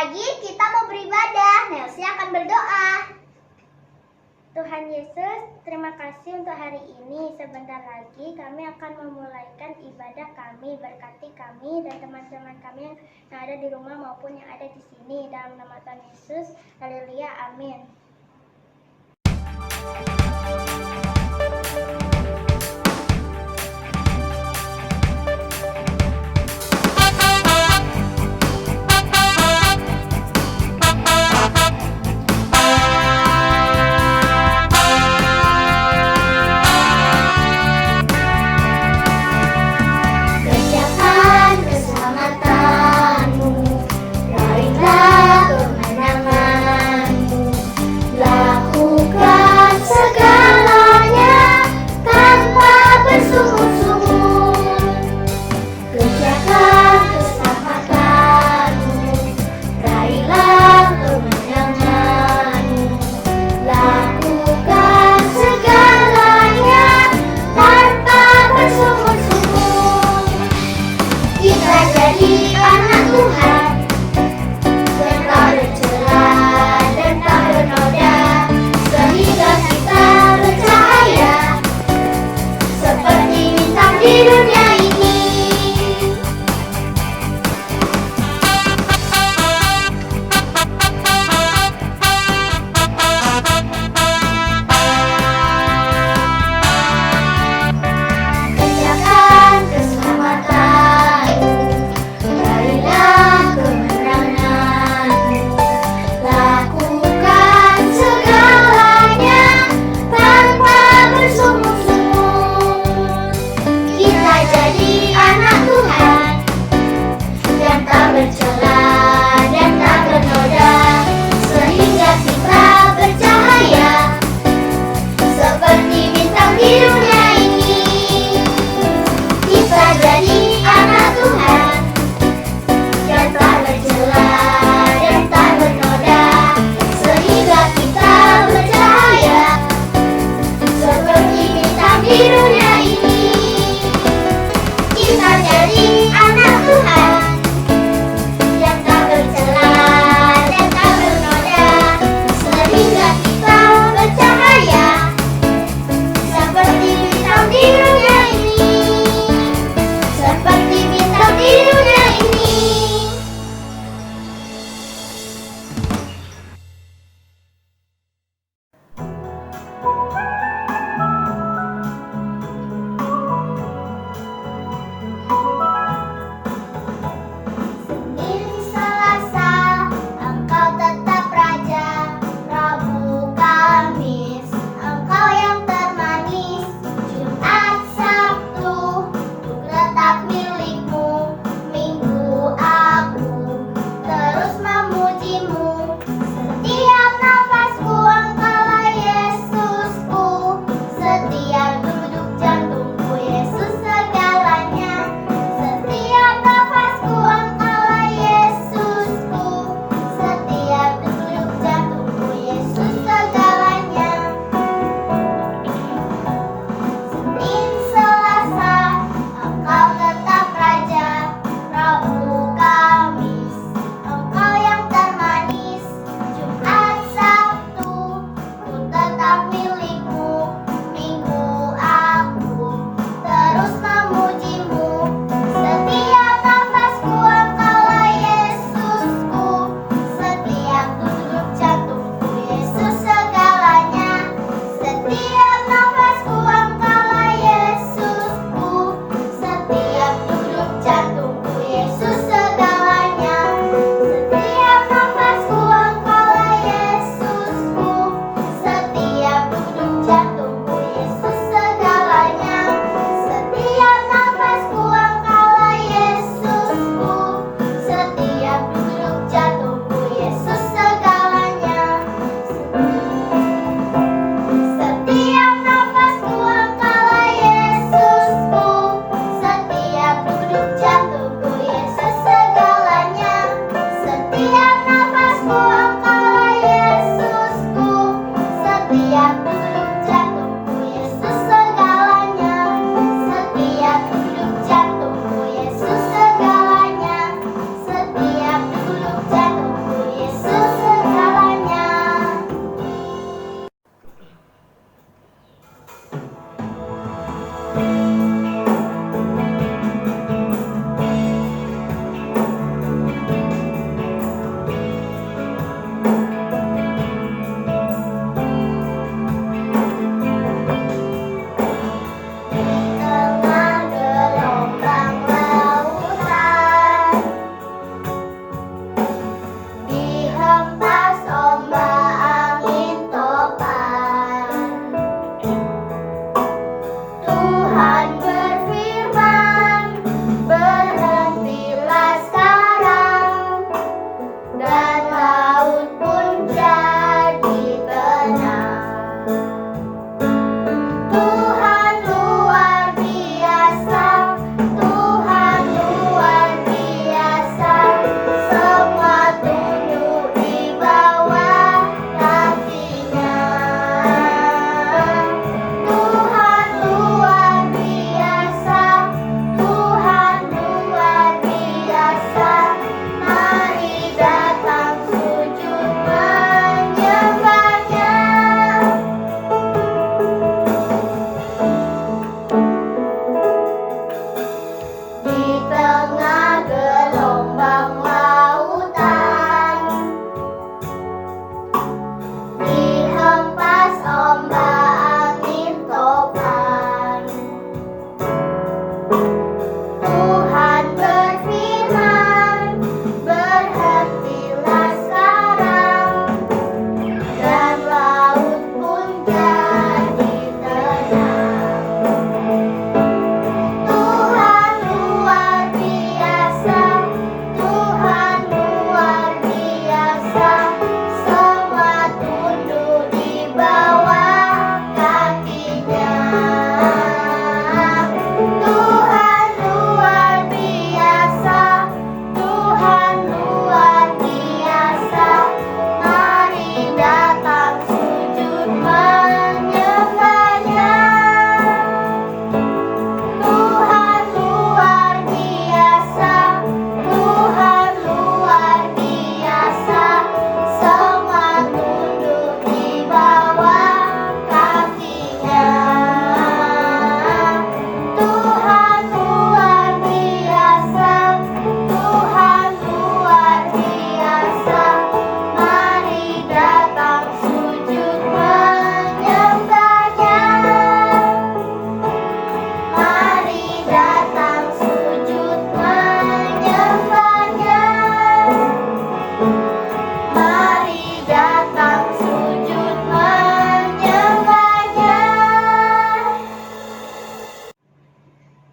lagi kita mau beribadah. Nelsi akan berdoa. Tuhan Yesus, terima kasih untuk hari ini. Sebentar lagi kami akan memulaikan ibadah kami. Berkati kami dan teman-teman kami yang ada di rumah maupun yang ada di sini. Dalam nama Tuhan Yesus, haleluya, amin.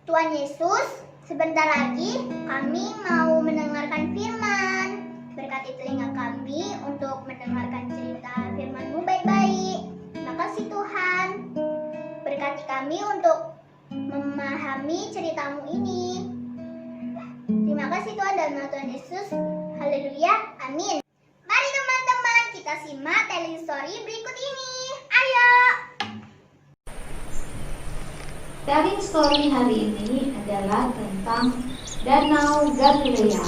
Tuhan Yesus, sebentar lagi kami mau mendengarkan firman. Berkati telinga kami untuk mendengarkan cerita firman-Mu baik-baik. Terima kasih Tuhan. Berkati kami untuk memahami cerita-Mu ini. Terima kasih Tuhan, dalam nama Tuhan Yesus. Haleluya. Amin. Mari teman-teman kita simak telling story berikut ini. Ayo. Telling story hari ini adalah tentang Danau Galilea.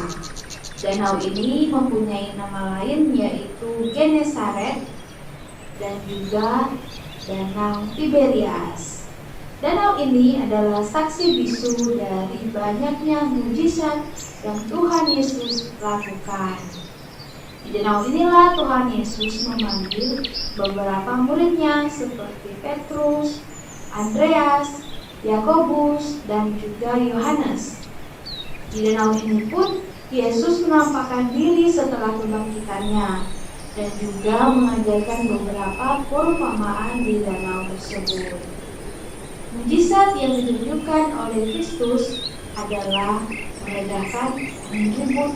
Danau ini mempunyai nama lain yaitu Genesaret dan juga Danau Tiberias. Danau ini adalah saksi bisu dari banyaknya mujizat yang Tuhan Yesus lakukan. Di danau inilah Tuhan Yesus memanggil beberapa muridnya seperti Petrus, Andreas, Yakobus, dan juga Yohanes. Di danau ini pun Yesus menampakkan diri setelah kebangkitannya dan juga mengajarkan beberapa perumpamaan di danau tersebut. Mujizat yang ditunjukkan oleh Kristus adalah meredakan angin ribut,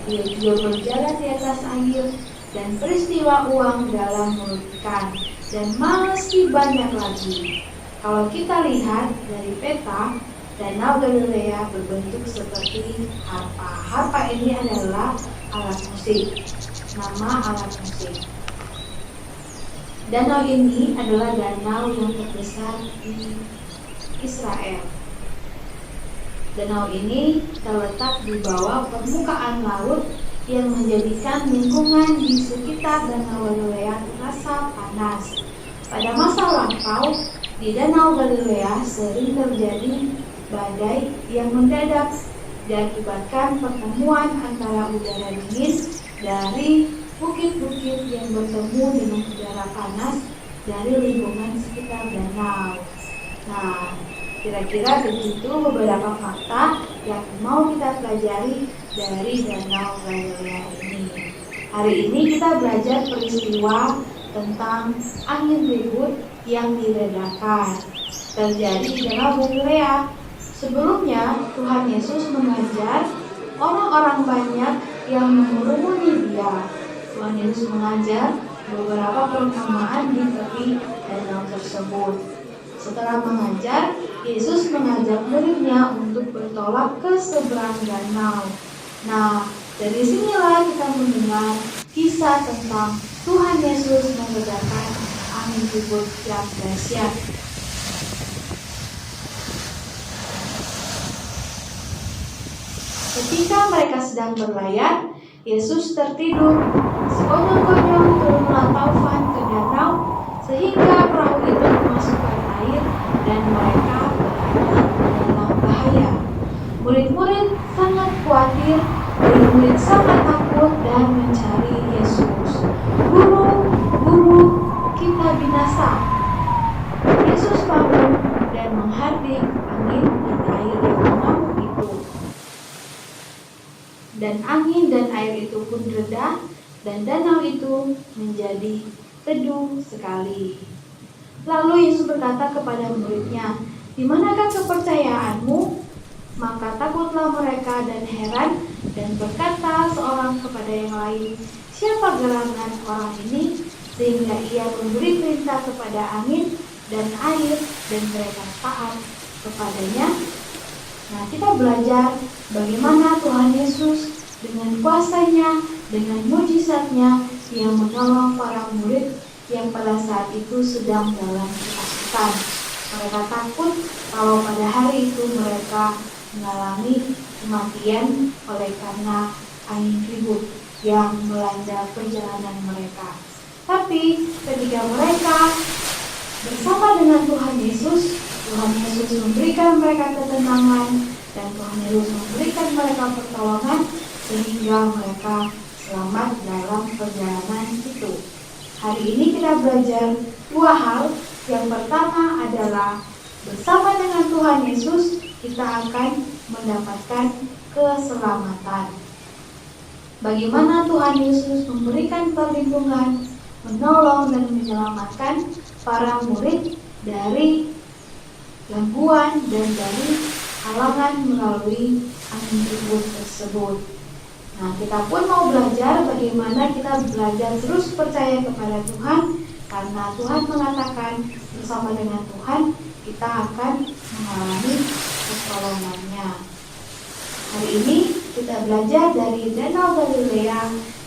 Dia juga berjalan di atas air, dan peristiwa uang dalam mulut ikan, dan masih banyak lagi. Kalau kita lihat dari peta, Danau Galilea berbentuk seperti harpa. Harpa ini adalah alat musik, nama alat musik. Danau ini adalah danau yang terbesar di Israel. Danau ini terletak di bawah permukaan laut yang menjadikan lingkungan di sekitar Danau Galilea terasa panas. Pada masa lampau, di Danau Galilea sering terjadi badai yang mendadak diakibatkan pertemuan antara udara dingin dari bukit-bukit yang bertemu dengan udara panas dari lingkungan sekitar danau. Nah, kira-kira begitu beberapa fakta yang mau kita pelajari dari Danau Galilea ini. Hari ini kita belajar peristiwa tentang angin ribut yang diredakan terjadi di Danau Galilea. Sebelumnya Tuhan Yesus mengajar orang-orang banyak yang mengurumuni Dia. Tuhan Yesus mengajar beberapa perumpamaan di tepi danau tersebut. Setelah mengajar, Yesus mengajak muridnya untuk bertolak ke seberang danau. Nah, dari sinilah kita mendengar kisah tentang Tuhan Yesus meredakan angin ribut yang dahsyat. Ketika mereka sedang berlayar, Yesus tertidur. Sekonyong-konyong turunlah taufan ke danau, sehingga perahu itu memasukkan air dan mereka berada dalam bahaya. Murid-murid sangat khawatir, murid-murid sangat takut dan mencari Yesus. Guru, guru, kita binasa. Yesus bangun dan menghardik angin dan air yang mengamuk itu. Dan angin dan air itu pun reda, dan danau itu menjadi teduh sekali. Lalu Yesus berkata kepada muridnya, "Di manakah kepercayaanmu?" Maka takutlah mereka dan heran, dan berkata seorang kepada yang lain, "Siapa gerangan orang ini, sehingga ia memberi perintah kepada angin dan air, dan mereka taat kepadanya?" Nah, kita belajar bagaimana Tuhan Yesus dengan kuasanya, dengan mujizatnya yang menolong para murid yang pada saat itu sedang dalam ketakutan. Mereka takut kalau pada hari itu mereka mengalami kematian oleh karena angin ribut yang melanda perjalanan mereka. Tapi ketika mereka bersama dengan Tuhan Yesus memberikan mereka ketenangan dan Tuhan Yesus memberikan mereka pertolongan sehingga mereka selamat dalam perjalanan itu. Hari ini kita belajar dua hal. Yang pertama adalah bersama dengan Tuhan Yesus kita akan mendapatkan keselamatan. Bagaimana Tuhan Yesus memberikan perlindungan, menolong dan menyelamatkan para murid dari gangguan dan dari halangan melalui angin ribut tersebut. Nah, kita pun mau belajar bagaimana kita belajar terus percaya kepada Tuhan, karena Tuhan mengatakan bersama dengan Tuhan kita akan mengalami pertolongannya. Hari ini kita belajar dari Danau Galilea,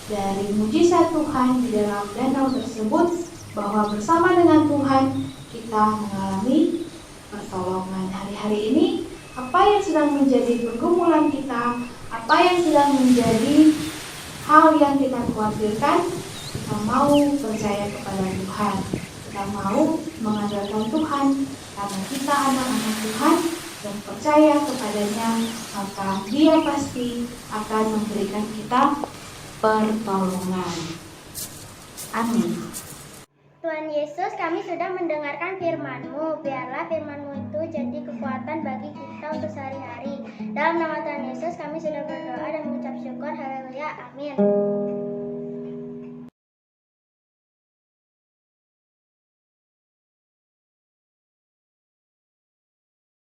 dari mujizat Tuhan di dalam danau tersebut, bahwa bersama dengan Tuhan kita mengalami pertolongan. Hari-hari ini apa yang sedang menjadi pergumulan kita, apa yang sedang menjadi hal yang kita khawatirkan, kita mau percaya kepada Tuhan, kita mau mengandalkan Tuhan, karena kita anak-anak Tuhan dan percaya kepadanya, maka Dia pasti akan memberikan kita pertolongan. Amin. Tuhan Yesus, kami sudah mendengarkan firman-Mu. Biarlah firman-Mu itu jadi kekuatan bagi kita untuk sehari-hari. Dalam nama Tuhan Yesus, kami sudah berdoa dan mengucap syukur. Haleluya. Amin.